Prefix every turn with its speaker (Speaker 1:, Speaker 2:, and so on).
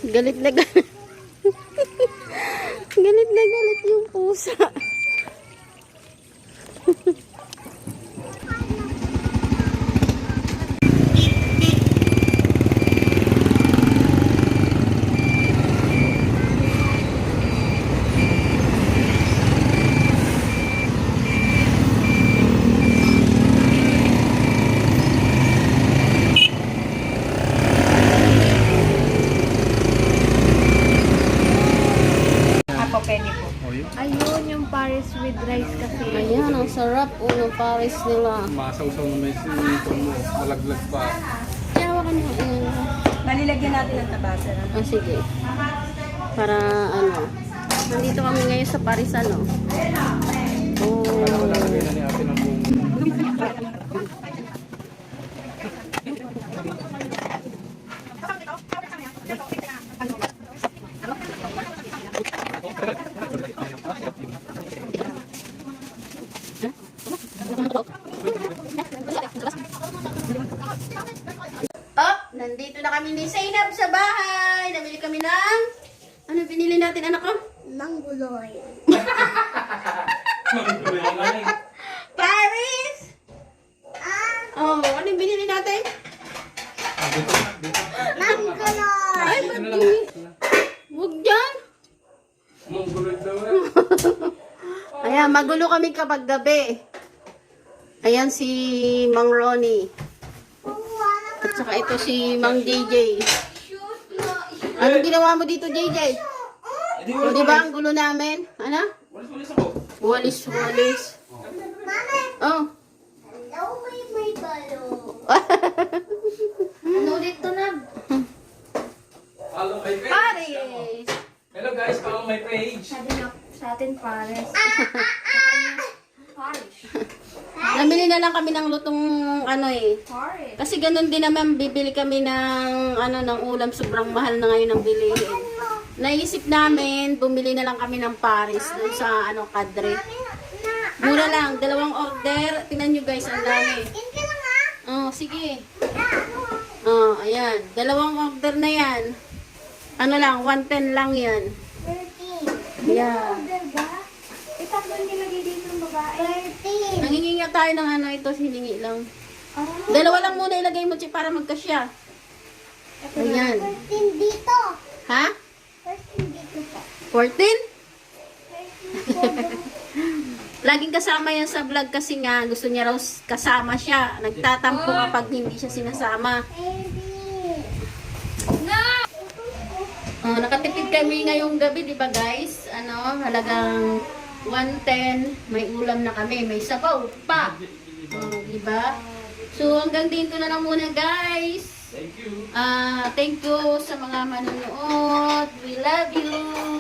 Speaker 1: Galit na galit. Galit na galit yung pusa.
Speaker 2: Ayun, yung Paris with rice kasi.
Speaker 1: Ayan, ang sarap. Unang Paris nila.
Speaker 3: Masaw-saw na may sinipon mo. Malaglag pa.
Speaker 1: Kaya hawakan mo.
Speaker 2: Malilagyan natin ng tabasa.
Speaker 1: Ah, sige. Para ano. Nandito kami ngayon sa Paris, ano. Oh.
Speaker 3: Malalagay na ni ate ng buong.
Speaker 1: Oh, nandito na kami ni Zainab sa bahay. Namili kami ng... Ano binili natin, anak ko?
Speaker 2: Mangguloy.
Speaker 1: Paris! Oh, ano binili natin?
Speaker 2: Mangguloy!
Speaker 1: Ay, ba't di? Huwag dyan.
Speaker 3: Mongoloid daw eh.
Speaker 1: Ayan, magulo kami kapag gabi. Ayan si Mang Ronnie. At saka ito si Mang JJ. Anong ginawa mo dito, JJ? O, di ba ang gulo namin? Ano?
Speaker 3: Walis-walis ako.
Speaker 1: Walis-walis. Oh.
Speaker 2: Hello, may balo. Ano ulit to na?
Speaker 3: Follow my page.
Speaker 1: Paris!
Speaker 3: Hello guys, follow my page.
Speaker 2: Sabi na sa atin Paris. Paris.
Speaker 1: Namili na lang kami ng lutong ano eh.
Speaker 2: Paris.
Speaker 1: Kasi ganun din naman bibili kami ng ano ng ulam, sobrang mahal na ngayon ang bilihin. Naisip namin bumili na lang kami ng Paris dun sa ano Cadre. Mura lang, 2 order. Tingnan nyo guys, ang dami. Oh, sige. Oh, ayan. 2 order na yan. Ano lang, 110 lang yan.
Speaker 2: 13.
Speaker 1: Yeah.
Speaker 2: Ipag doon nilagay dito ng babae. 13.
Speaker 1: Nangingi nga tayo ng ano ito, hiningi lang. 2 lang muna ilagay mo, Chi, para magkasya. Ayan.
Speaker 2: 13 dito.
Speaker 1: Ha?
Speaker 2: 13 dito po.
Speaker 1: 14? Laging kasama yan sa vlog kasi nga gusto niya raw kasama siya. Nagtatampo kapag hindi siya sinasama. Nakatipid kami ngayong gabi, di ba guys? Ano, halagang 110. May ulam na kami, may sabaw pa. Di ba? So hanggang dito na lang muna guys.
Speaker 3: Thank you.
Speaker 1: Thank you sa mga manonood. We love you.